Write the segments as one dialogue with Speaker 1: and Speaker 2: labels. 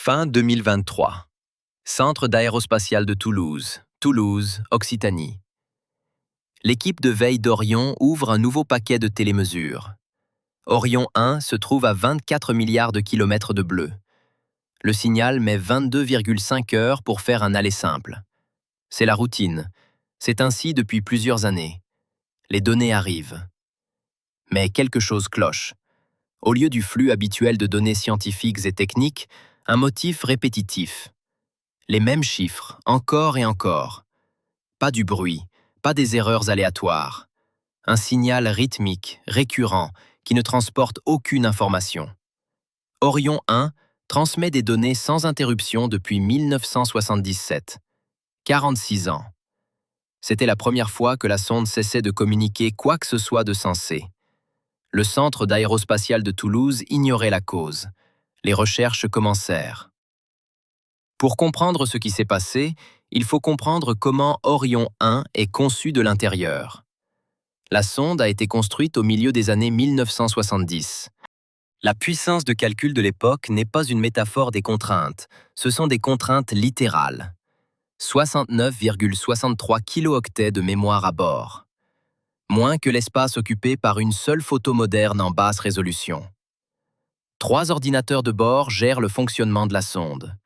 Speaker 1: Fin 2023. Centre d'aérospatial de Toulouse, Toulouse, Occitanie. L'équipe de veille d'Orion ouvre un nouveau paquet de télémesures. Orion 1 se trouve à 24 milliards de kilomètres de bleu. Le signal met 22,5 heures pour faire un aller simple. C'est la routine. C'est ainsi depuis plusieurs années. Les données arrivent. Mais quelque chose cloche. Au lieu du flux habituel de données scientifiques et techniques, un motif répétitif. Les mêmes chiffres, encore et encore. Pas du bruit, pas des erreurs aléatoires. Un signal rythmique, récurrent, qui ne transporte aucune information. Orion 1 transmet des données sans interruption depuis 1977. 46 ans. C'était la première fois que la sonde cessait de communiquer quoi que ce soit de sensé. Le centre d'aérospatial de Toulouse ignorait la cause. Les recherches commencèrent. Pour comprendre ce qui s'est passé, il faut comprendre comment Orion 1 est conçu de l'intérieur. La sonde a été construite au milieu des années 1970. La puissance de calcul de l'époque n'est pas une métaphore des contraintes, ce sont des contraintes littérales. 69,63 kilooctets de mémoire à bord. Moins que l'espace occupé par une seule photo moderne en basse résolution. 3 ordinateurs de bord gèrent le fonctionnement de la sonde.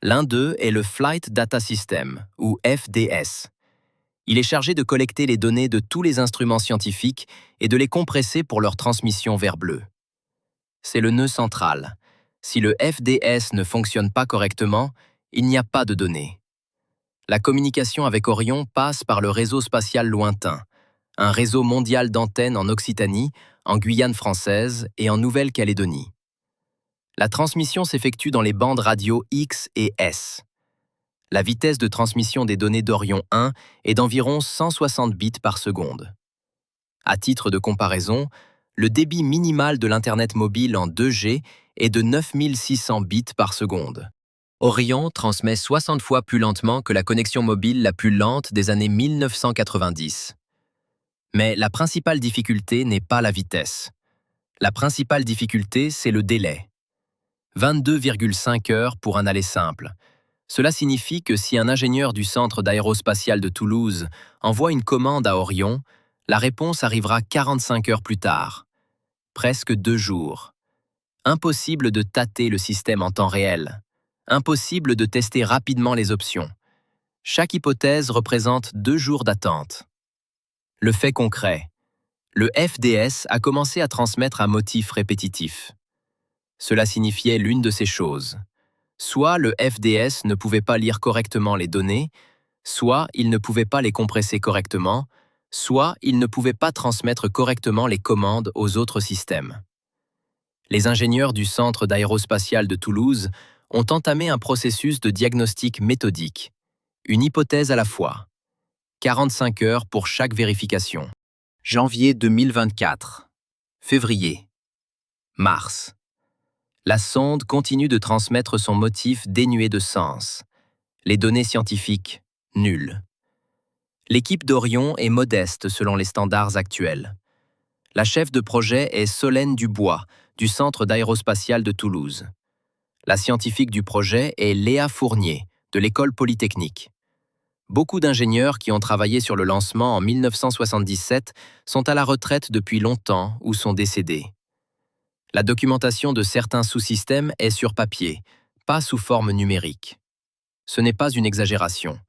Speaker 1: L'un d'eux est le Flight Data System, ou FDS. Il est chargé de collecter les données de tous les instruments scientifiques et de les compresser pour leur transmission vers bleu. C'est le nœud central. Si le FDS ne fonctionne pas correctement, il n'y a pas de données. La communication avec Orion passe par le réseau spatial lointain, un réseau mondial d'antennes en Occitanie, en Guyane française et en Nouvelle-Calédonie. La transmission s'effectue dans les bandes radio X et S. La vitesse de transmission des données d'Orion 1 est d'environ 160 bits par seconde. À titre de comparaison, le débit minimal de l'Internet mobile en 2G est de 9600 bits par seconde. Orion transmet 60 fois plus lentement que la connexion mobile la plus lente des années 1990. Mais la principale difficulté n'est pas la vitesse. La principale difficulté, c'est le délai. 22,5 heures pour un aller simple. Cela signifie que si un ingénieur du Centre d'aérospatial de Toulouse envoie une commande à Orion, la réponse arrivera 45 heures plus tard. Presque 2 jours. Impossible de tâter le système en temps réel. Impossible de tester rapidement les options. Chaque hypothèse représente 2 jours d'attente. Le fait concret. Le FDS a commencé à transmettre un motif répétitif. Cela signifiait l'une de ces choses. Soit le FDS ne pouvait pas lire correctement les données, soit il ne pouvait pas les compresser correctement, soit il ne pouvait pas transmettre correctement les commandes aux autres systèmes. Les ingénieurs du Centre d'aérospatial de Toulouse ont entamé un processus de diagnostic méthodique, une hypothèse à la fois. 45 heures pour chaque vérification. Janvier 2024. Février. Mars. La sonde continue de transmettre son motif dénué de sens. Les données scientifiques, nulles. L'équipe d'Orion est modeste selon les standards actuels. La chef de projet est Solène Dubois, du Centre d'aérospatial de Toulouse. La scientifique du projet est Léa Fournier, de l'École Polytechnique. Beaucoup d'ingénieurs qui ont travaillé sur le lancement en 1977 sont à la retraite depuis longtemps ou sont décédés. La documentation de certains sous-systèmes est sur papier, pas sous forme numérique. Ce n'est pas une exagération.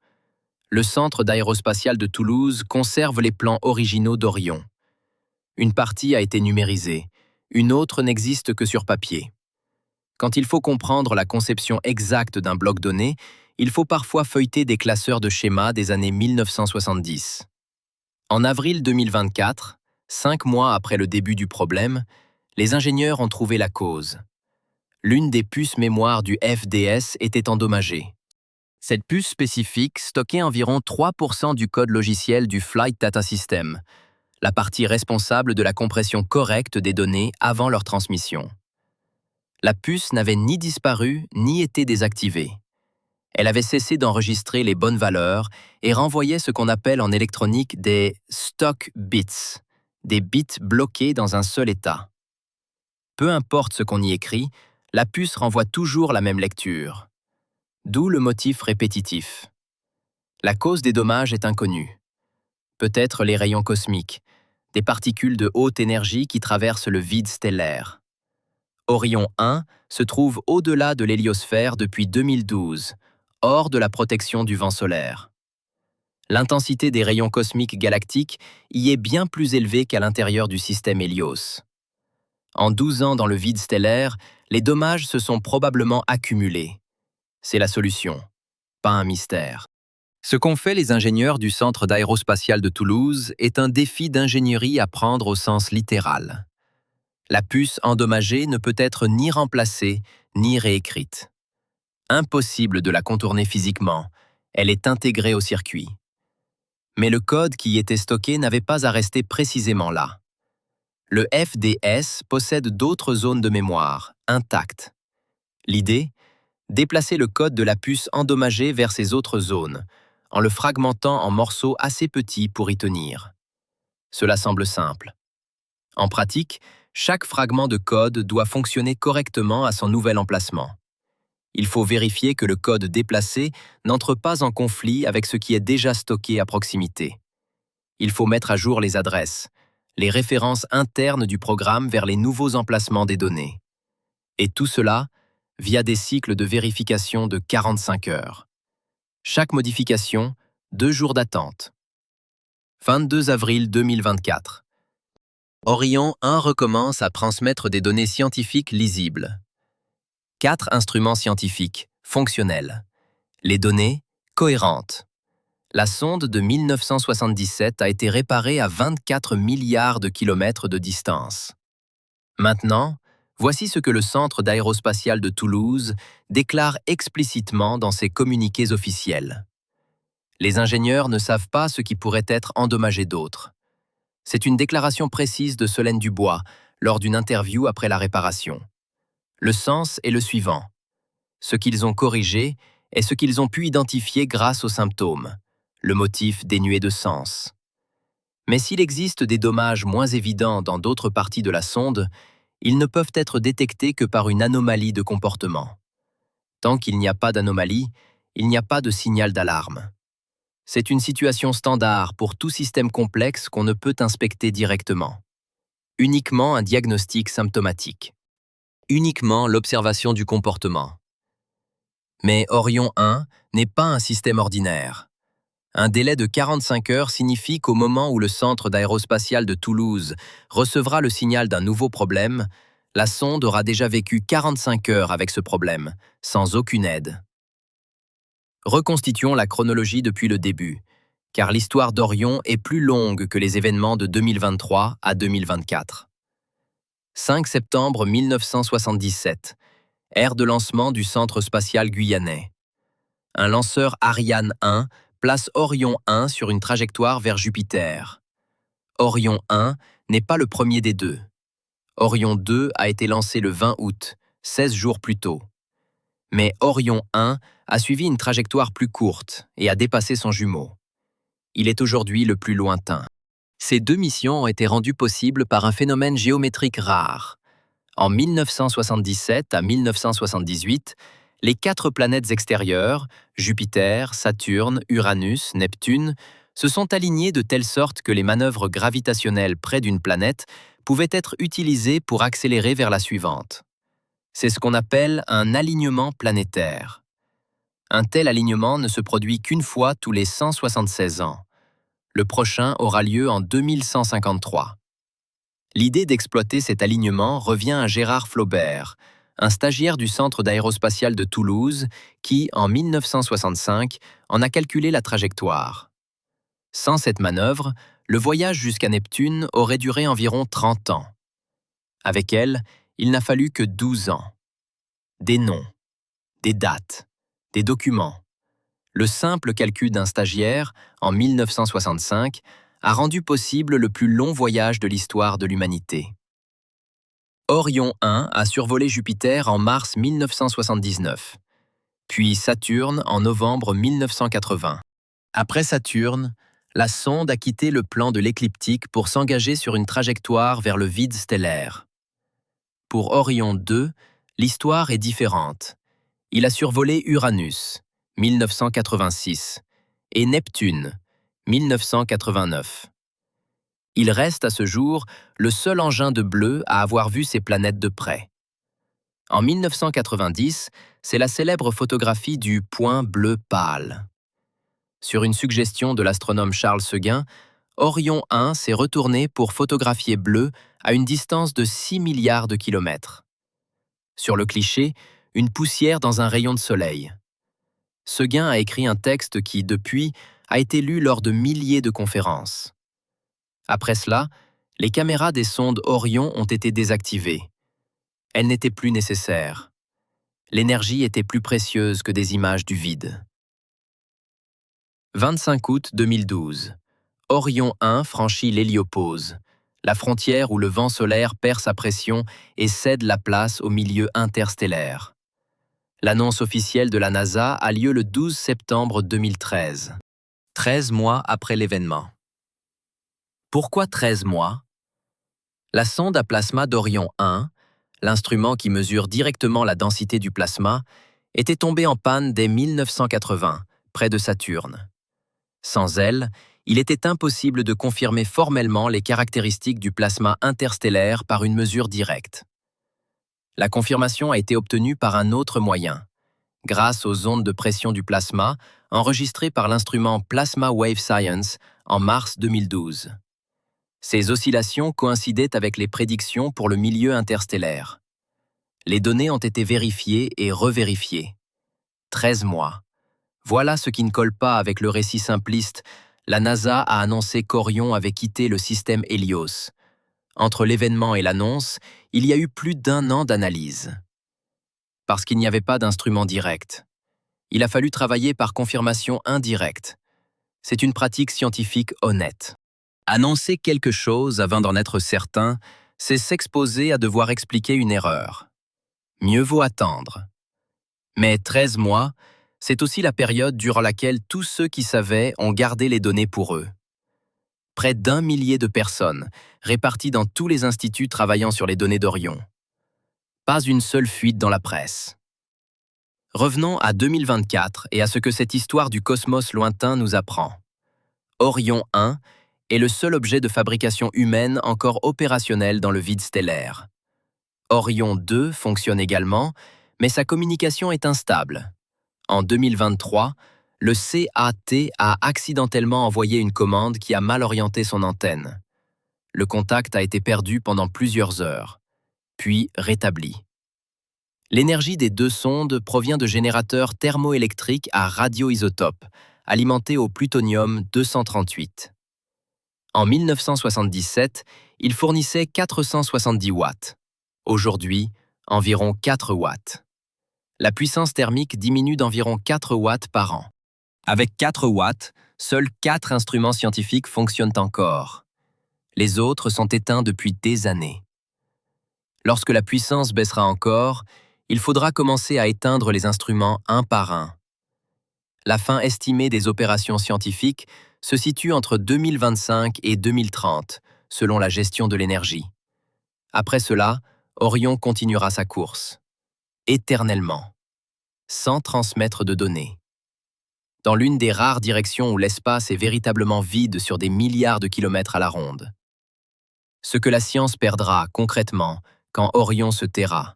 Speaker 1: Le Centre d'aérospatial de Toulouse conserve les plans originaux d'Orion. Une partie a été numérisée, une autre n'existe que sur papier. Quand il faut comprendre la conception exacte d'un bloc donné, il faut parfois feuilleter des classeurs de schémas des années 1970. En avril 2024, 5 mois après le début du problème, les ingénieurs ont trouvé la cause. L'une des puces mémoire du FDS était endommagée. Cette puce spécifique stockait environ 3% du code logiciel du Flight Data System, la partie responsable de la compression correcte des données avant leur transmission. La puce n'avait ni disparu ni été désactivée. Elle avait cessé d'enregistrer les bonnes valeurs et renvoyait ce qu'on appelle en électronique des stock bits, des bits bloqués dans un seul état. Peu importe ce qu'on y écrit, la puce renvoie toujours la même lecture. D'où le motif répétitif. La cause des dommages est inconnue. Peut-être les rayons cosmiques, des particules de haute énergie qui traversent le vide stellaire. Orion 1 se trouve au-delà de l'héliosphère depuis 2012, hors de la protection du vent solaire. L'intensité des rayons cosmiques galactiques y est bien plus élevée qu'à l'intérieur du système Hélios. En 12 ans dans le vide stellaire, les dommages se sont probablement accumulés. C'est la solution, pas un mystère. Ce qu'ont fait les ingénieurs du Centre d'aérospatial de Toulouse est un défi d'ingénierie à prendre au sens littéral. La puce endommagée ne peut être ni remplacée, ni réécrite. Impossible de la contourner physiquement, elle est intégrée au circuit. Mais le code qui y était stocké n'avait pas à rester précisément là. Le FDS possède d'autres zones de mémoire, intactes. L'idée ? Déplacer le code de la puce endommagée vers ces autres zones, en le fragmentant en morceaux assez petits pour y tenir. Cela semble simple. En pratique, chaque fragment de code doit fonctionner correctement à son nouvel emplacement. Il faut vérifier que le code déplacé n'entre pas en conflit avec ce qui est déjà stocké à proximité. Il faut mettre à jour les adresses, les références internes du programme vers les nouveaux emplacements des données. Et tout cela via des cycles de vérification de 45 heures. Chaque modification, 2 jours d'attente. 22 avril 2024. Orion 1 recommence à transmettre des données scientifiques lisibles. 4 instruments scientifiques, fonctionnels. Les données, cohérentes. La sonde de 1977 a été réparée à 24 milliards de kilomètres de distance. Maintenant, voici ce que le Centre d'aérospatial de Toulouse déclare explicitement dans ses communiqués officiels. Les ingénieurs ne savent pas ce qui pourrait être endommagé d'autre. C'est une déclaration précise de Solène Dubois lors d'une interview après la réparation. Le sens est le suivant. Ce qu'ils ont corrigé est ce qu'ils ont pu identifier grâce aux symptômes, le motif dénué de sens. Mais s'il existe des dommages moins évidents dans d'autres parties de la sonde, ils ne peuvent être détectés que par une anomalie de comportement. Tant qu'il n'y a pas d'anomalie, il n'y a pas de signal d'alarme. C'est une situation standard pour tout système complexe qu'on ne peut inspecter directement. Uniquement un diagnostic symptomatique. Uniquement l'observation du comportement. Mais Orion 1 n'est pas un système ordinaire. Un délai de 45 heures signifie qu'au moment où le Centre d'aérospatial de Toulouse recevra le signal d'un nouveau problème, la sonde aura déjà vécu 45 heures avec ce problème, sans aucune aide. Reconstituons la chronologie depuis le début, car l'histoire d'Orion est plus longue que les événements de 2023 à 2024. 5 septembre 1977, ère de lancement du Centre spatial guyanais. Un lanceur Ariane 1 place Orion 1 sur une trajectoire vers Jupiter. Orion 1 n'est pas le premier des deux. Orion 2 a été lancé le 20 août, 16 jours plus tôt. Mais Orion 1 a suivi une trajectoire plus courte et a dépassé son jumeau. Il est aujourd'hui le plus lointain. Ces 2 missions ont été rendues possibles par un phénomène géométrique rare. En 1977 à 1978, les 4 planètes extérieures, Jupiter, Saturne, Uranus, Neptune, se sont alignées de telle sorte que les manœuvres gravitationnelles près d'une planète pouvaient être utilisées pour accélérer vers la suivante. C'est ce qu'on appelle un alignement planétaire. Un tel alignement ne se produit qu'une fois tous les 176 ans. Le prochain aura lieu en 2153. L'idée d'exploiter cet alignement revient à Gérard Flaubert, un stagiaire du Centre d'aérospatial de Toulouse qui, en 1965, en a calculé la trajectoire. Sans cette manœuvre, le voyage jusqu'à Neptune aurait duré environ 30 ans. Avec elle, il n'a fallu que 12 ans. Des noms, des dates, des documents. Le simple calcul d'un stagiaire, en 1965, a rendu possible le plus long voyage de l'histoire de l'humanité. Orion 1 a survolé Jupiter en mars 1979, puis Saturne en novembre 1980. Après Saturne, la sonde a quitté le plan de l'écliptique pour s'engager sur une trajectoire vers le vide stellaire. Pour Orion 2, L'histoire est différente. Il a survolé Uranus, 1986, et Neptune, 1989. Il reste à ce jour le seul engin de bleu à avoir vu ces planètes de près. En 1990, c'est la célèbre photographie du point bleu pâle. Sur une suggestion de l'astronome Charles Seguin, Orion 1 s'est retourné pour photographier bleu à une distance de 6 milliards de kilomètres. Sur le cliché, une poussière dans un rayon de soleil. Seguin a écrit un texte qui, depuis, a été lu lors de milliers de conférences. Après cela, les caméras des sondes Orion ont été désactivées. Elles n'étaient plus nécessaires. L'énergie était plus précieuse que des images du vide. 25 août 2012. Orion 1 franchit l'héliopause, la frontière où le vent solaire perd sa pression et cède la place au milieu interstellaire. L'annonce officielle de la NASA a lieu le 12 septembre 2013, 13 mois après l'événement. Pourquoi 13 mois? La sonde à plasma d'Orion 1, l'instrument qui mesure directement la densité du plasma, était tombée en panne dès 1980, près de Saturne. Sans elle, il était impossible de confirmer formellement les caractéristiques du plasma interstellaire par une mesure directe. La confirmation a été obtenue par un autre moyen, grâce aux ondes de pression du plasma enregistrées par l'instrument Plasma Wave Science en mars 2012. Ces oscillations coïncidaient avec les prédictions pour le milieu interstellaire. Les données ont été vérifiées et revérifiées. 13 mois. Voilà ce qui ne colle pas avec le récit simpliste. La NASA a annoncé qu'Orion avait quitté le système Hélios. Entre l'événement et l'annonce, il y a eu plus d'1 an d'analyse. Parce qu'il n'y avait pas d'instrument direct. Il a fallu travailler par confirmation indirecte. C'est une pratique scientifique honnête. Annoncer quelque chose avant d'en être certain, c'est s'exposer à devoir expliquer une erreur. Mieux vaut attendre. Mais 13 mois, c'est aussi la période durant laquelle tous ceux qui savaient ont gardé les données pour eux. Près d'1 millier de personnes, réparties dans tous les instituts travaillant sur les données d'Orion. Pas une seule fuite dans la presse. Revenons à 2024 et à ce que cette histoire du cosmos lointain nous apprend. Orion 1 est le seul objet de fabrication humaine encore opérationnel dans le vide stellaire. Orion 2 fonctionne également, mais sa communication est instable. En 2023, le CAT a accidentellement envoyé une commande qui a mal orienté son antenne. Le contact a été perdu pendant plusieurs heures, puis rétabli. L'énergie des 2 sondes provient de générateurs thermoélectriques à radioisotopes, alimentés au plutonium-238. En 1977, il fournissait 470 watts. Aujourd'hui, environ 4 watts. La puissance thermique diminue d'environ 4 watts par an. Avec 4 watts, seuls 4 instruments scientifiques fonctionnent encore. Les autres sont éteints depuis des années. Lorsque la puissance baissera encore, il faudra commencer à éteindre les instruments un par un. La fin estimée des opérations scientifiques se situe entre 2025 et 2030, selon la gestion de l'énergie. Après cela, Orion continuera sa course. Éternellement. Sans transmettre de données. Dans l'une des rares directions où l'espace est véritablement vide sur des milliards de kilomètres à la ronde. Ce que la science perdra, concrètement, quand Orion se taira.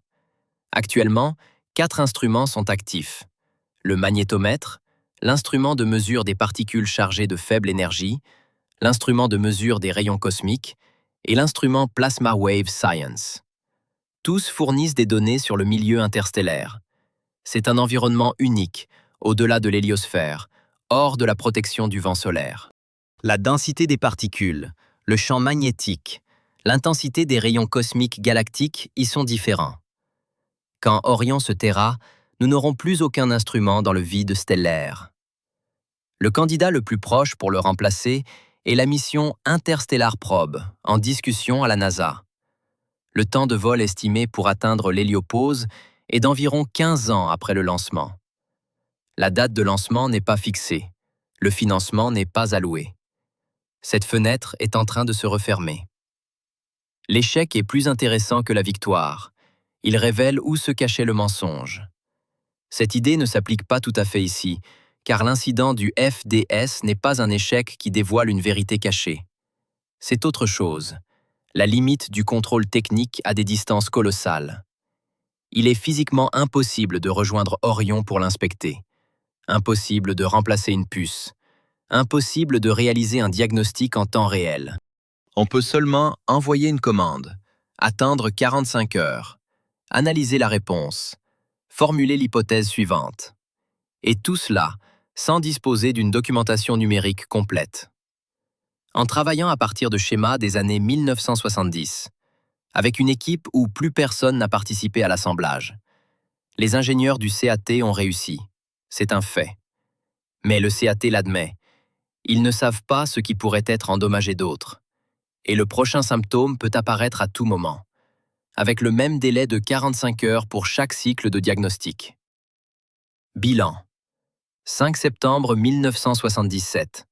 Speaker 1: Actuellement, 4 instruments sont actifs. Le magnétomètre, l'instrument de mesure des particules chargées de faible énergie, l'instrument de mesure des rayons cosmiques et l'instrument Plasma Wave Science. Tous fournissent des données sur le milieu interstellaire. C'est un environnement unique, au-delà de l'héliosphère, hors de la protection du vent solaire. La densité des particules, le champ magnétique, l'intensité des rayons cosmiques galactiques y sont différents. Quand Orion se taira, nous n'aurons plus aucun instrument dans le vide stellaire. Le candidat le plus proche pour le remplacer est la mission Interstellar Probe, en discussion à la NASA. Le temps de vol estimé pour atteindre l'héliopause est d'environ 15 ans après le lancement. La date de lancement n'est pas fixée. Le financement n'est pas alloué. Cette fenêtre est en train de se refermer. L'échec est plus intéressant que la victoire. Il révèle où se cachait le mensonge. Cette idée ne s'applique pas tout à fait ici, car l'incident du FDS n'est pas un échec qui dévoile une vérité cachée. C'est autre chose, la limite du contrôle technique à des distances colossales. Il est physiquement impossible de rejoindre Orion pour l'inspecter. Impossible de remplacer une puce. Impossible de réaliser un diagnostic en temps réel. On peut seulement envoyer une commande, attendre 45 heures, analyser la réponse, formuler l'hypothèse suivante. Et tout cela sans disposer d'une documentation numérique complète. En travaillant à partir de schémas des années 1970, avec une équipe où plus personne n'a participé à l'assemblage, les ingénieurs du CAT ont réussi. C'est un fait. Mais le CAT l'admet. Ils ne savent pas ce qui pourrait être endommagé d'autre. Et le prochain symptôme peut apparaître à tout moment, avec le même délai de 45 heures pour chaque cycle de diagnostic. Bilan. 5 septembre 1977.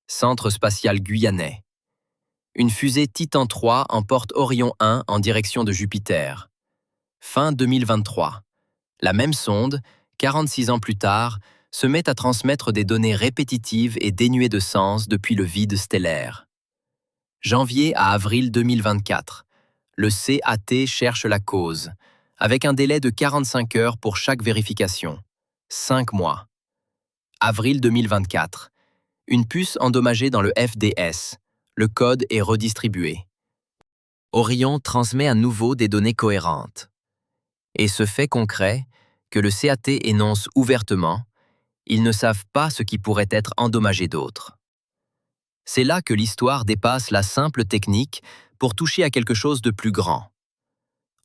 Speaker 1: Centre spatial guyanais. Une fusée Titan III emporte Orion 1 en direction de Jupiter. Fin 2023. La même sonde, 46 ans plus tard, se met à transmettre des données répétitives et dénuées de sens depuis le vide stellaire. Janvier à avril 2024. Le CAT cherche la cause, avec un délai de 45 heures pour chaque vérification. 5 mois. Avril 2024. Une puce endommagée dans le FDS. Le code est redistribué. Orion transmet à nouveau des données cohérentes. Et ce fait concret, que le CAT énonce ouvertement, ils ne savent pas ce qui pourrait être endommagé d'autre. C'est là que l'histoire dépasse la simple technique pour toucher à quelque chose de plus grand.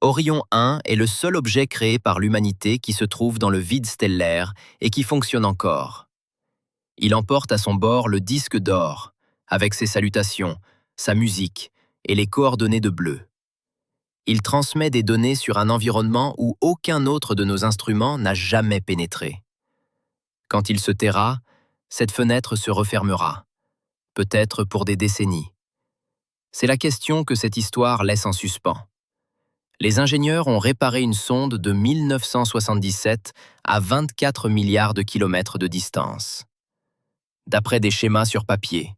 Speaker 1: Orion 1 est le seul objet créé par l'humanité qui se trouve dans le vide stellaire et qui fonctionne encore. Il emporte à son bord le disque d'or, avec ses salutations, sa musique et les coordonnées de bleu. Il transmet des données sur un environnement où aucun autre de nos instruments n'a jamais pénétré. Quand il se taira, cette fenêtre se refermera, peut-être pour des décennies. C'est la question que cette histoire laisse en suspens. Les ingénieurs ont réparé une sonde de 1977 à 24 milliards de kilomètres de distance. D'après des schémas sur papier,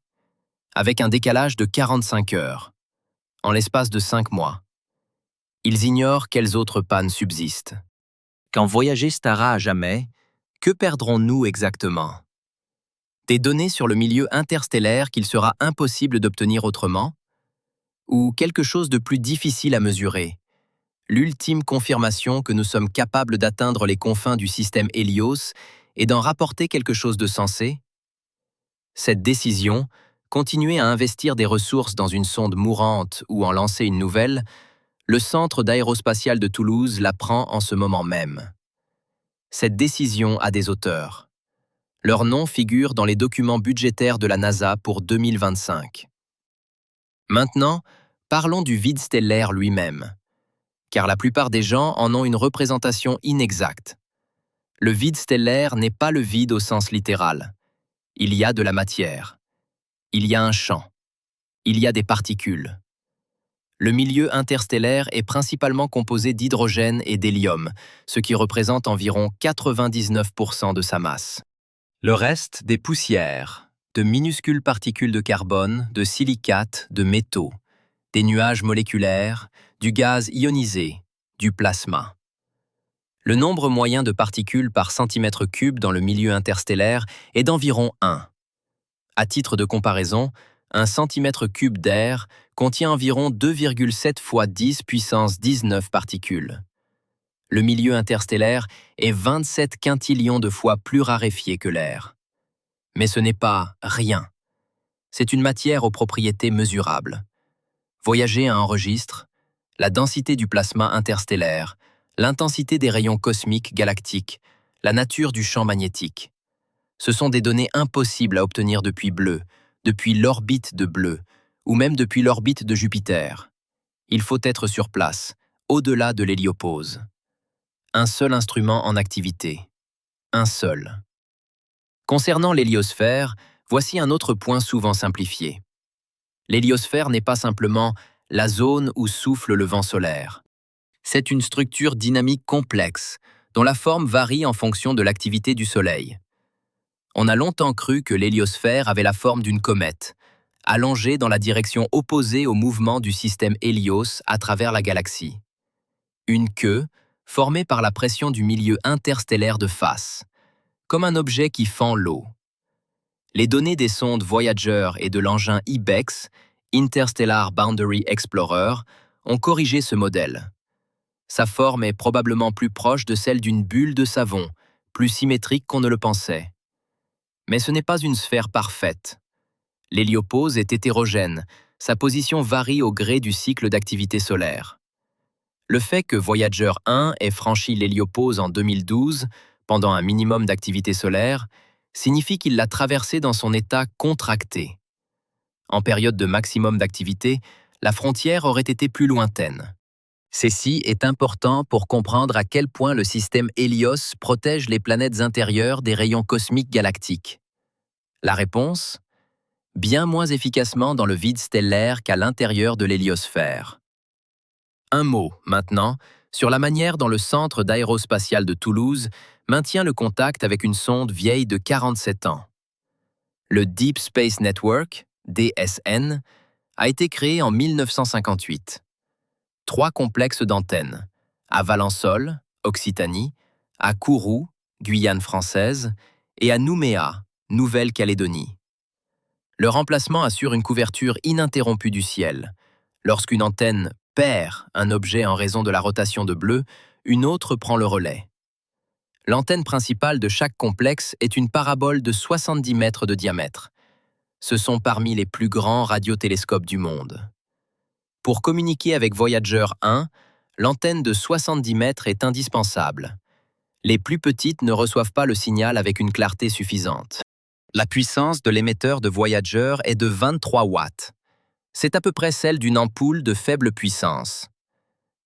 Speaker 1: avec un décalage de 45 heures, en l'espace de 5 mois. Ils ignorent quelles autres pannes subsistent. Quand voyager se tara à jamais, que perdrons-nous exactement? Des données sur le milieu interstellaire qu'il sera impossible d'obtenir autrement? Ou quelque chose de plus difficile à mesurer? L'ultime confirmation que nous sommes capables d'atteindre les confins du système Hélios et d'en rapporter quelque chose de sensé? Cette décision, continuer à investir des ressources dans une sonde mourante ou en lancer une nouvelle, le Centre d'aérospatial de Toulouse la prend en ce moment même. Cette décision a des auteurs. Leur nom figure dans les documents budgétaires de la NASA pour 2025. Maintenant, parlons du vide stellaire lui-même, car la plupart des gens en ont une représentation inexacte. Le vide stellaire n'est pas le vide au sens littéral. Il y a de la matière. Il y a un champ. Il y a des particules. Le milieu interstellaire est principalement composé d'hydrogène et d'hélium, ce qui représente environ 99% de sa masse. Le reste, des poussières, de minuscules particules de carbone, de silicates, de métaux, des nuages moléculaires, du gaz ionisé, du plasma. Le nombre moyen de particules par centimètre cube dans le milieu interstellaire est d'environ 1. À titre de comparaison, un centimètre cube d'air contient environ 2,7 fois 10 puissance 19 particules. Le milieu interstellaire est 27 quintillions de fois plus raréfié que l'air. Mais ce n'est pas rien. C'est une matière aux propriétés mesurables. Voyager à un registre, la densité du plasma interstellaire, l'intensité des rayons cosmiques galactiques, la nature du champ magnétique. Ce sont des données impossibles à obtenir depuis Bleu, depuis l'orbite de Bleu, ou même depuis l'orbite de Jupiter. Il faut être sur place, au-delà de l'héliopause. Un seul instrument en activité. Un seul. Concernant l'héliosphère, voici un autre point souvent simplifié. L'héliosphère n'est pas simplement la zone où souffle le vent solaire. C'est une structure dynamique complexe, dont la forme varie en fonction de l'activité du Soleil. On a longtemps cru que l'héliosphère avait la forme d'une comète, allongée dans la direction opposée au mouvement du système Hélios à travers la galaxie. Une queue, formée par la pression du milieu interstellaire de face, comme un objet qui fend l'eau. Les données des sondes Voyager et de l'engin IBEX, Interstellar Boundary Explorer, ont corrigé ce modèle. Sa forme est probablement plus proche de celle d'une bulle de savon, plus symétrique qu'on ne le pensait. Mais ce n'est pas une sphère parfaite. L'héliopause est hétérogène, sa position varie au gré du cycle d'activité solaire. Le fait que Voyager 1 ait franchi l'héliopause en 2012, pendant un minimum d'activité solaire, signifie qu'il l'a traversée dans son état contracté. En période de maximum d'activité, la frontière aurait été plus lointaine. Ceci est important pour comprendre à quel point le système Hélios protège les planètes intérieures des rayons cosmiques galactiques. La réponse ? Bien moins efficacement dans le vide stellaire qu'à l'intérieur de l'héliosphère. Un mot, maintenant, sur la manière dont le Centre d'aérospatial de Toulouse maintient le contact avec une sonde vieille de 47 ans. Le Deep Space Network, DSN, a été créé en 1958. 3 complexes d'antennes, à Valençol, Occitanie, à Kourou, Guyane française, et à Nouméa, Nouvelle-Calédonie. Leur emplacement assure une couverture ininterrompue du ciel. Lorsqu'une antenne perd un objet en raison de la rotation de bleu, une autre prend le relais. L'antenne principale de chaque complexe est une parabole de 70 mètres de diamètre. Ce sont parmi les plus grands radiotélescopes du monde. Pour communiquer avec Voyager 1, l'antenne de 70 mètres est indispensable. Les plus petites ne reçoivent pas le signal avec une clarté suffisante. La puissance de l'émetteur de Voyager est de 23 watts. C'est à peu près celle d'une ampoule de faible puissance.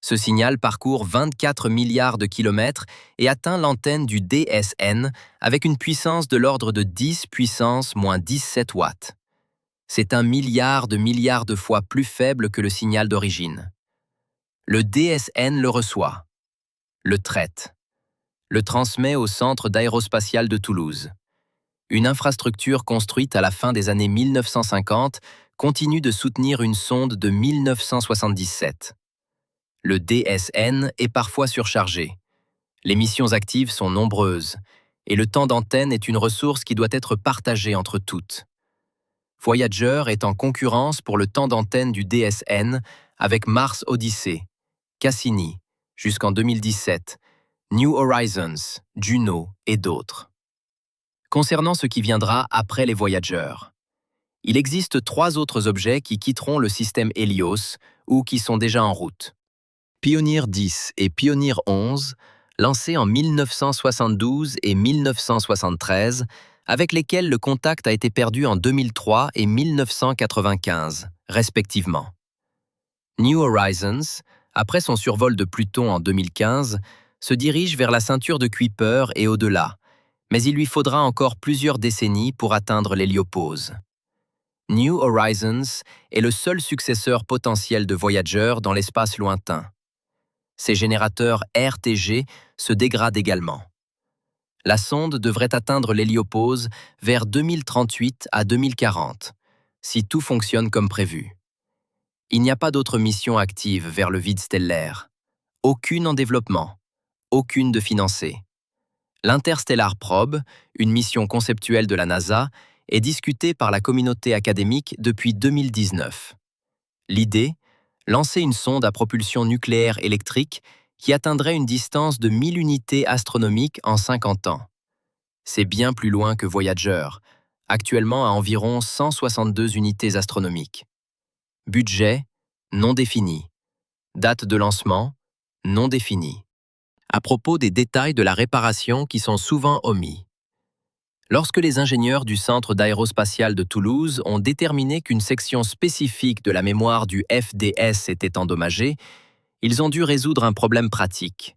Speaker 1: Ce signal parcourt 24 milliards de kilomètres et atteint l'antenne du DSN avec une puissance de l'ordre de 10 puissance moins 17 watts. C'est 1 milliard de fois plus faible que le signal d'origine. Le DSN le reçoit, le traite, le transmet au Centre d'aérospatial de Toulouse. Une infrastructure construite à la fin des années 1950 continue de soutenir une sonde de 1977. Le DSN est parfois surchargé. Les missions actives sont nombreuses, et le temps d'antenne est une ressource qui doit être partagée entre toutes. Voyager est en concurrence pour le temps d'antenne du DSN avec Mars Odyssey, Cassini, jusqu'en 2017, New Horizons, Juno et d'autres. Concernant ce qui viendra après les Voyager, il existe 3 autres objets qui quitteront le système Hélios ou qui sont déjà en route. Pioneer 10 et Pioneer 11, lancés en 1972 et 1973, avec lesquels le contact a été perdu en 2003 et 1995, respectivement. New Horizons, après son survol de Pluton en 2015, se dirige vers la ceinture de Kuiper et au-delà, mais il lui faudra encore plusieurs décennies pour atteindre l'héliopause. New Horizons est le seul successeur potentiel de Voyager dans l'espace lointain. Ses générateurs RTG se dégradent également. La sonde devrait atteindre l'héliopause vers 2038 à 2040, si tout fonctionne comme prévu. Il n'y a pas d'autre mission active vers le vide stellaire. Aucune en développement, aucune de financée. L'Interstellar Probe, une mission conceptuelle de la NASA, est discutée par la communauté académique depuis 2019. L'idée ? Lancer une sonde à propulsion nucléaire électrique qui atteindrait une distance de 1000 unités astronomiques en 50 ans. C'est bien plus loin que Voyager, actuellement à environ 162 unités astronomiques. Budget, non défini. Date de lancement, non définie. À propos des détails de la réparation qui sont souvent omis. Lorsque les ingénieurs du Centre d'aérospatial de Toulouse ont déterminé qu'une section spécifique de la mémoire du FDS était endommagée, ils ont dû résoudre un problème pratique.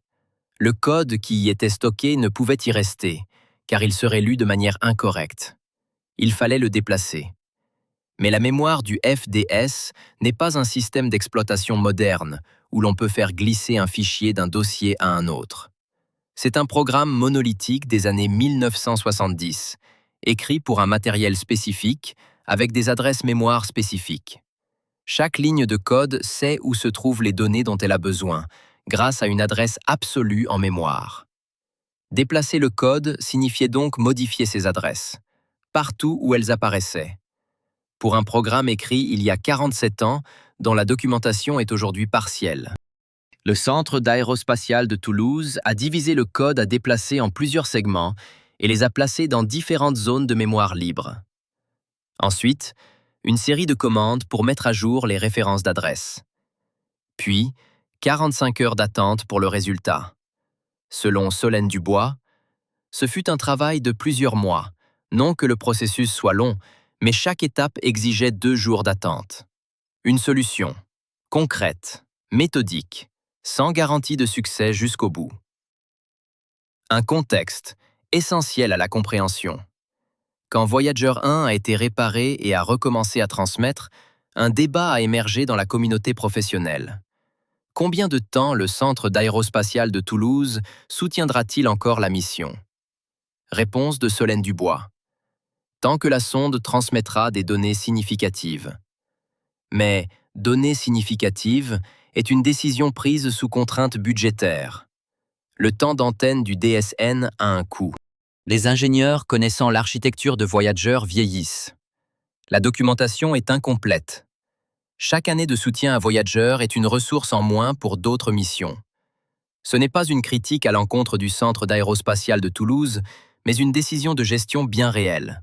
Speaker 1: Le code qui y était stocké ne pouvait y rester, car il serait lu de manière incorrecte. Il fallait le déplacer. Mais la mémoire du FDS n'est pas un système d'exploitation moderne, où l'on peut faire glisser un fichier d'un dossier à un autre. C'est un programme monolithique des années 1970, écrit pour un matériel spécifique, avec des adresses mémoire spécifiques. Chaque ligne de code sait où se trouvent les données dont elle a besoin, grâce à une adresse absolue en mémoire. Déplacer le code signifiait donc modifier ces adresses, partout où elles apparaissaient. Pour un programme écrit il y a 47 ans, dont la documentation est aujourd'hui partielle. Le Centre d'aérospatiale de Toulouse a divisé le code à déplacer en plusieurs segments et les a placés dans différentes zones de mémoire libre. Ensuite, une série de commandes pour mettre à jour les références d'adresse. Puis, 45 heures d'attente pour le résultat. Selon Solène Dubois, ce fut un travail de plusieurs mois, non que le processus soit long, mais chaque étape exigeait 2 jours d'attente. Une solution, concrète, méthodique, sans garantie de succès jusqu'au bout. Un contexte, essentiel à la compréhension. Quand Voyager 1 a été réparé et a recommencé à transmettre, un débat a émergé dans la communauté professionnelle. Combien de temps le Centre d'aérospatiale de Toulouse soutiendra-t-il encore la mission? Réponse de Solène Dubois. Tant que la sonde transmettra des données significatives. Mais données significatives est une décision prise sous contrainte budgétaire. Le temps d'antenne du DSN a un coût. Les ingénieurs connaissant l'architecture de Voyager vieillissent. La documentation est incomplète. Chaque année de soutien à Voyager est une ressource en moins pour d'autres missions. Ce n'est pas une critique à l'encontre du Centre d'aérospatiale de Toulouse, mais une décision de gestion bien réelle.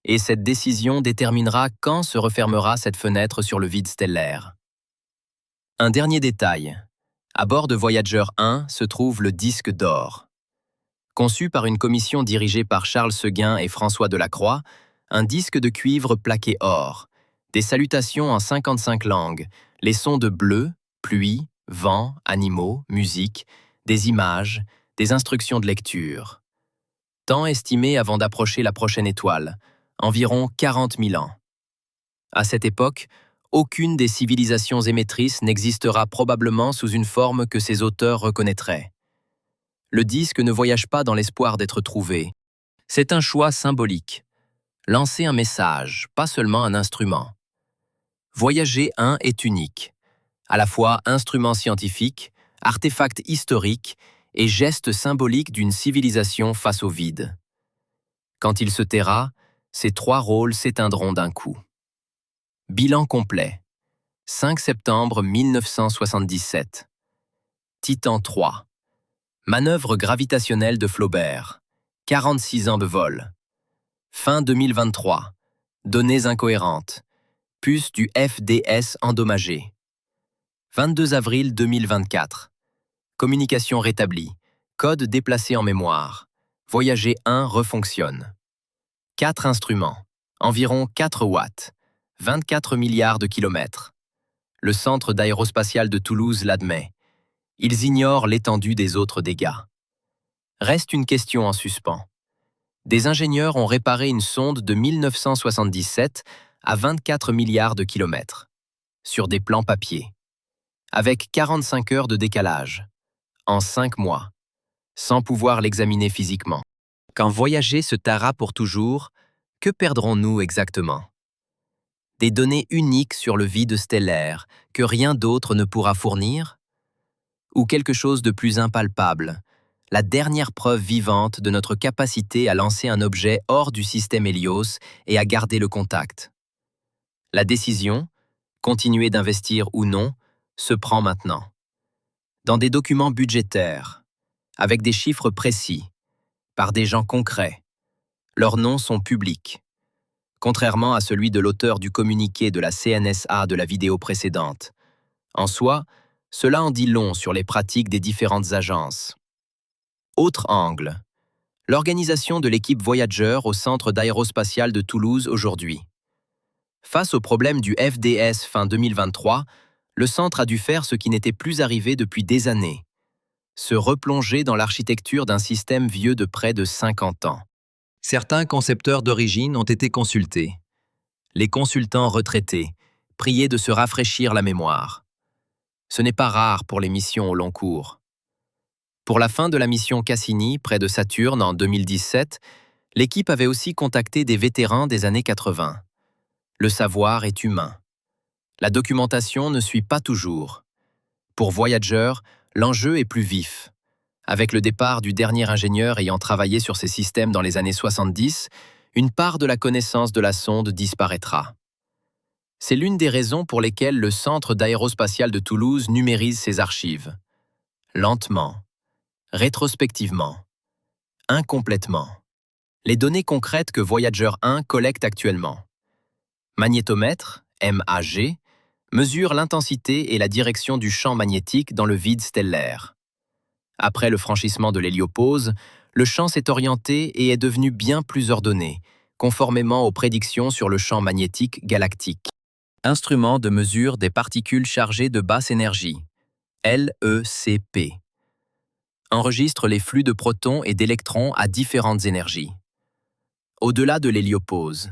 Speaker 1: Et cette décision déterminera quand se refermera cette fenêtre sur le vide stellaire. Un dernier détail. À bord de Voyager 1 se trouve le disque d'or. Conçu par une commission dirigée par Charles Seguin et François Delacroix, un disque de cuivre plaqué or, des salutations en 55 langues, les sons de bleu, pluie, vent, animaux, musique, des images, des instructions de lecture. Temps estimé avant d'approcher la prochaine étoile, environ 40 000 ans. À cette époque, aucune des civilisations émettrices n'existera probablement sous une forme que ses auteurs reconnaîtraient. Le disque ne voyage pas dans l'espoir d'être trouvé. C'est un choix symbolique. Lancer un message, pas seulement un instrument. Voyager 1 est unique. À la fois instrument scientifique, artefact historique et geste symbolique d'une civilisation face au vide. Quand il se taira, ces 3 rôles s'éteindront d'un coup. Bilan complet. 5 septembre 1977. Titan 3. Manœuvre gravitationnelle de Flaubert. 46 ans de vol. Fin 2023. Données incohérentes. Puce du FDS endommagée. 22 avril 2024. Communication rétablie. Code déplacé en mémoire. Voyager 1 refonctionne. 4 instruments. Environ 4 watts. 24 milliards de kilomètres. Le Centre d'aérospatiale de Toulouse l'admet. Ils ignorent l'étendue des autres dégâts. Reste une question en suspens. Des ingénieurs ont réparé une sonde de 1977 à 24 milliards de kilomètres, sur des plans papier, avec 45 heures de décalage, en 5 mois, sans pouvoir l'examiner physiquement. Quand voyager se tara pour toujours, que perdrons-nous exactement? Des données uniques sur le vide stellaire que rien d'autre ne pourra fournir? Ou quelque chose de plus impalpable, la dernière preuve vivante de notre capacité à lancer un objet hors du système Hélios et à garder le contact? La décision, continuer d'investir ou non, se prend maintenant. Dans des documents budgétaires, avec des chiffres précis, par des gens concrets. Leurs noms sont publics. Contrairement à celui de l'auteur du communiqué de la CNSA de la vidéo précédente. En soi, cela en dit long sur les pratiques des différentes agences. Autre angle. L'organisation de l'équipe Voyager au Centre d'aérospatiale de Toulouse aujourd'hui. Face au problème du FDS fin 2023, le centre a dû faire ce qui n'était plus arrivé depuis des années. Se replonger dans l'architecture d'un système vieux de près de 50 ans. Certains concepteurs d'origine ont été consultés. Les consultants retraités, priés de se rafraîchir la mémoire. Ce n'est pas rare pour les missions au long cours. Pour la fin de la mission Cassini, près de Saturne en 2017, l'équipe avait aussi contacté des vétérans des années 80. Le savoir est humain. La documentation ne suit pas toujours. Pour Voyager, l'enjeu est plus vif. Avec le départ du dernier ingénieur ayant travaillé sur ces systèmes dans les années 70, une part de la connaissance de la sonde disparaîtra. C'est l'une des raisons pour lesquelles le Centre d'aérospatial de Toulouse numérise ses archives. Lentement, rétrospectivement, incomplètement. Les données concrètes que Voyager 1 collecte actuellement. Magnétomètre, MAG, mesure l'intensité et la direction du champ magnétique dans le vide stellaire. Après le franchissement de l'héliopause, le champ s'est orienté et est devenu bien plus ordonné, conformément aux prédictions sur le champ magnétique galactique. Instrument de mesure des particules chargées de basse énergie, LECP. Enregistre les flux de protons et d'électrons à différentes énergies. Au-delà de l'héliopause,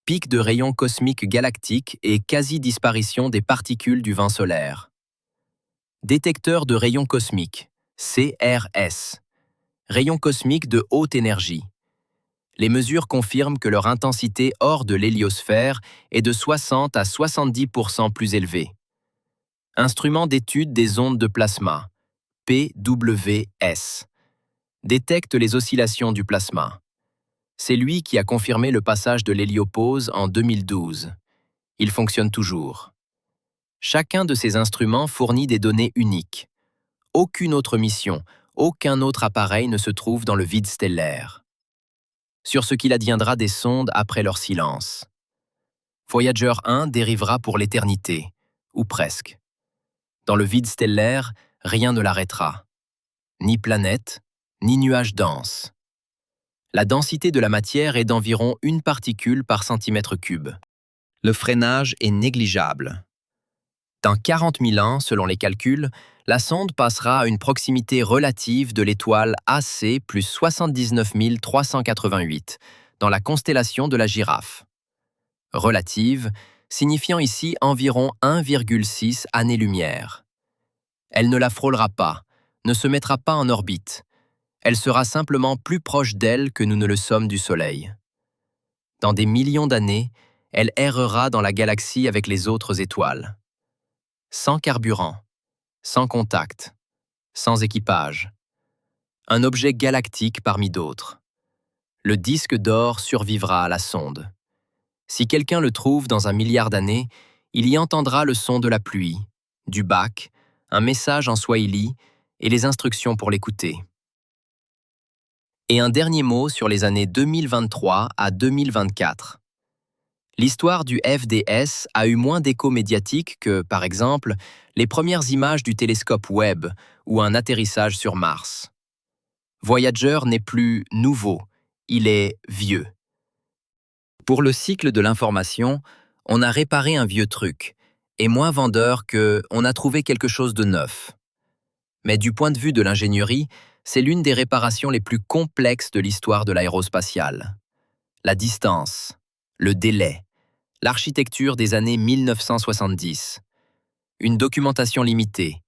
Speaker 1: pic de rayons cosmiques galactiques et quasi-disparition des particules du vent solaire. Détecteur de rayons cosmiques, CRS. Rayons cosmiques de haute énergie. Les mesures confirment que leur intensité hors de l'héliosphère est de 60 à 70% plus élevée. Instrument d'étude des ondes de plasma, PWS. Détecte les oscillations du plasma. C'est lui qui a confirmé le passage de l'héliopause en 2012. Il fonctionne toujours. Chacun de ces instruments fournit des données uniques. Aucune autre mission, aucun autre appareil ne se trouve dans le vide stellaire. Sur ce qu'il adviendra des sondes après leur silence. Voyager 1 dérivera pour l'éternité, ou presque. Dans le vide stellaire, rien ne l'arrêtera. Ni planète, ni nuage dense. La densité de la matière est d'environ 1 particule par centimètre cube. Le freinage est négligeable. Dans 40 000 ans, selon les calculs, la sonde passera à une proximité relative de l'étoile AC plus 79 388, dans la constellation de la Girafe. Relative, signifiant ici environ 1,6 années-lumière. Elle ne la frôlera pas, ne se mettra pas en orbite. Elle sera simplement plus proche d'elle que nous ne le sommes du Soleil. Dans des millions d'années, elle errera dans la galaxie avec les autres étoiles. Sans carburant, sans contact, sans équipage. Un objet galactique parmi d'autres. Le disque d'or survivra à la sonde. Si quelqu'un le trouve dans 1 milliard d'années, il y entendra le son de la pluie, du bac, un message en swahili et les instructions pour l'écouter. Et un dernier mot sur les années 2023 à 2024. L'histoire du FDS a eu moins d'écho médiatique que, par exemple, les premières images du télescope Webb ou un atterrissage sur Mars. Voyager n'est plus nouveau, il est vieux. Pour le cycle de l'information, on a réparé un vieux truc, et moins vendeur que on a trouvé quelque chose de neuf. Mais du point de vue de l'ingénierie, c'est l'une des réparations les plus complexes de l'histoire de l'aérospatiale. La distance, le délai, l'architecture des années 1970. Une documentation limitée,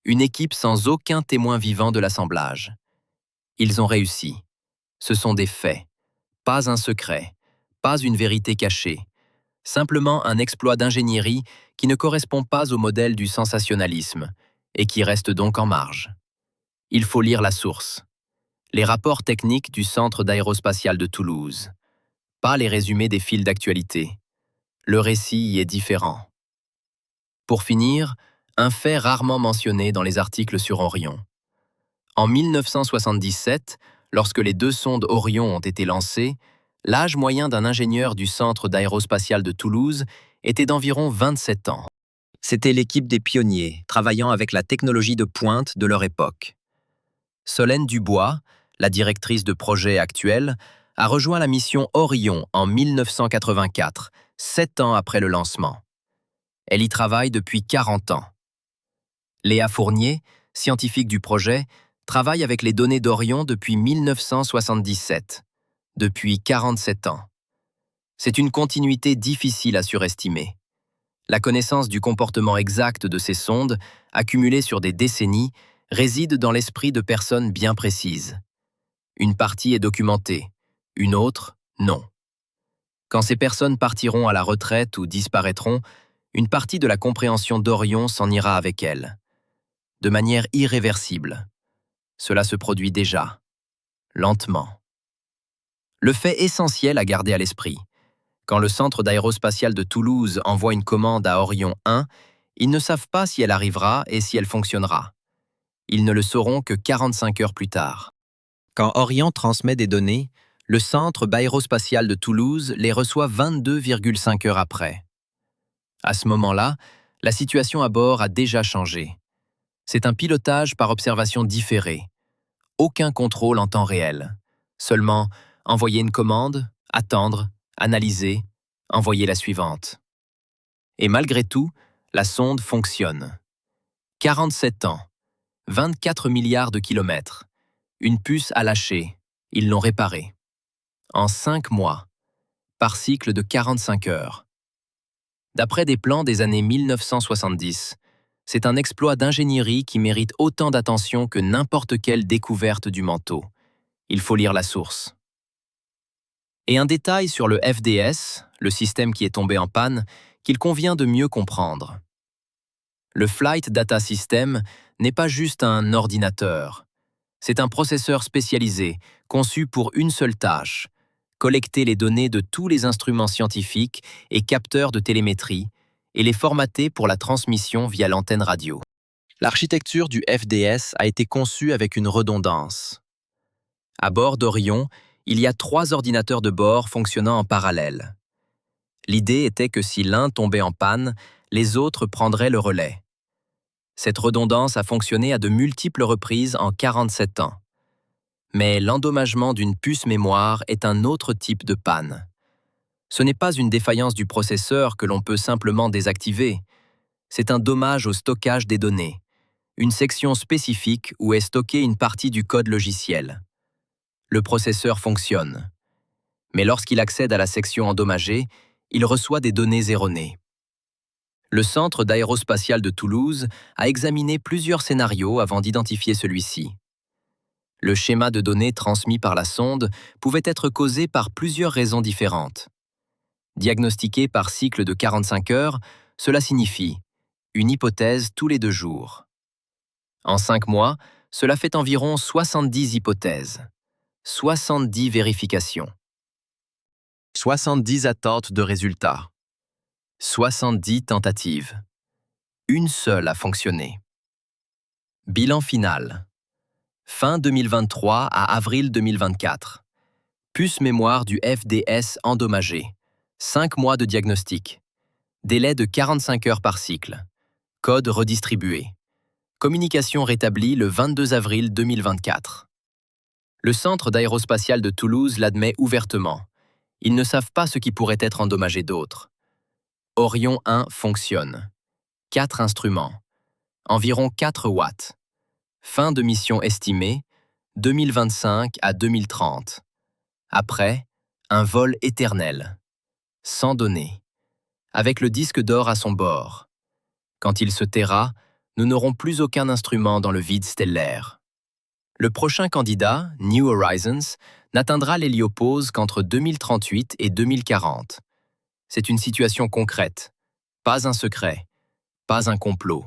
Speaker 1: une équipe sans aucun témoin vivant de l'assemblage. Ils ont réussi. Ce sont des faits, pas un secret, pas une vérité cachée, simplement un exploit d'ingénierie qui ne correspond pas au modèle du sensationnalisme et qui reste donc en marge. Il faut lire la source. Les rapports techniques du Centre d'aérospatial de Toulouse. Pas les résumés des fils d'actualité. Le récit y est différent. Pour finir, un fait rarement mentionné dans les articles sur Orion. En 1977, lorsque les 2 sondes Orion ont été lancées, l'âge moyen d'un ingénieur du Centre d'aérospatial de Toulouse était d'environ 27 ans. C'était l'équipe des pionniers, travaillant avec la technologie de pointe de leur époque. Solène Dubois, la directrice de projet actuelle, a rejoint la mission Orion en 1984, 7 ans après le lancement. Elle y travaille depuis 40 ans. Léa Fournier, scientifique du projet, travaille avec les données d'Orion depuis 1977, depuis 47 ans. C'est une continuité difficile à surestimer. La connaissance du comportement exact de ces sondes, accumulée sur des décennies, réside dans l'esprit de personnes bien précises. Une partie est documentée, une autre, non. Quand ces personnes partiront à la retraite ou disparaîtront, une partie de la compréhension d'Orion s'en ira avec elles. De manière irréversible. Cela se produit déjà, lentement. Le fait essentiel à garder à l'esprit. Quand le centre d'aérospatial de Toulouse envoie une commande à Orion 1, ils ne savent pas si elle arrivera et si elle fonctionnera. Ils ne le sauront que 45 heures plus tard. Quand Orion transmet des données, le centre aérospatial de Toulouse les reçoit 22,5 heures après. À ce moment-là, la situation à bord a déjà changé. C'est un pilotage par observation différée. Aucun contrôle en temps réel. Seulement envoyer une commande, attendre, analyser, envoyer la suivante. Et malgré tout, la sonde fonctionne. 47 ans, 24 milliards de kilomètres. Une puce a lâché, ils l'ont réparée. En 5 mois, par cycle de 45 heures. D'après des plans des années 1970, c'est un exploit d'ingénierie qui mérite autant d'attention que n'importe quelle découverte du manteau. Il faut lire la source. Et un détail sur le FDS, le système qui est tombé en panne, qu'il convient de mieux comprendre. Le Flight Data System n'est pas juste un ordinateur. C'est un processeur spécialisé, conçu pour une seule tâche, collecter les données de tous les instruments scientifiques et capteurs de télémétrie et les formater pour la transmission via l'antenne radio. L'architecture du FDS a été conçue avec une redondance. À bord d'Orion, il y a 3 ordinateurs de bord fonctionnant en parallèle. L'idée était que si l'un tombait en panne, les autres prendraient le relais. Cette redondance a fonctionné à de multiples reprises en 47 ans. Mais l'endommagement d'une puce mémoire est un autre type de panne. Ce n'est pas une défaillance du processeur que l'on peut simplement désactiver. C'est un dommage au stockage des données, une section spécifique où est stockée une partie du code logiciel. Le processeur fonctionne. Mais lorsqu'il accède à la section endommagée, il reçoit des données erronées. Le Centre d'aérospatial de Toulouse a examiné plusieurs scénarios avant d'identifier celui-ci. Le schéma de données transmis par la sonde pouvait être causé par plusieurs raisons différentes. Diagnostiqué par cycle de 45 heures, cela signifie une hypothèse tous les 2 jours. En 5 mois, cela fait environ 70 hypothèses, 70 vérifications, 70 attentes de résultats, 70 tentatives. Une seule a fonctionné. Bilan final. Fin 2023 à avril 2024. Puce mémoire du FDS endommagée. 5 mois de diagnostic. Délai de 45 heures par cycle. Code redistribué. Communication rétablie le 22 avril 2024. Le Centre d'aérospatial de Toulouse l'admet ouvertement. Ils ne savent pas ce qui pourrait être endommagé d'autre. Orion 1 fonctionne. 4 instruments. Environ 4 watts. Fin de mission estimée, 2025 à 2030. Après, un vol éternel. Sans données. Avec le disque d'or à son bord. Quand il se taira, nous n'aurons plus aucun instrument dans le vide stellaire. Le prochain candidat, New Horizons, n'atteindra l'héliopause qu'entre 2038 et 2040. C'est une situation concrète. Pas un secret. Pas un complot.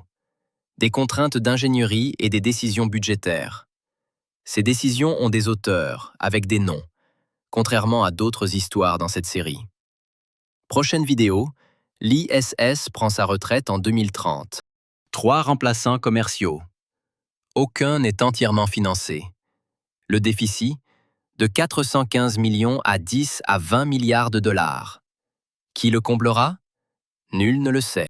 Speaker 1: Des contraintes d'ingénierie et des décisions budgétaires. Ces décisions ont des auteurs, avec des noms, contrairement à d'autres histoires dans cette série. Prochaine vidéo, l'ISS prend sa retraite en 2030. 3 remplaçants commerciaux. Aucun n'est entièrement financé. Le déficit, de 415 millions à 10 à 20 milliards de dollars. Qui le comblera? Nul ne le sait.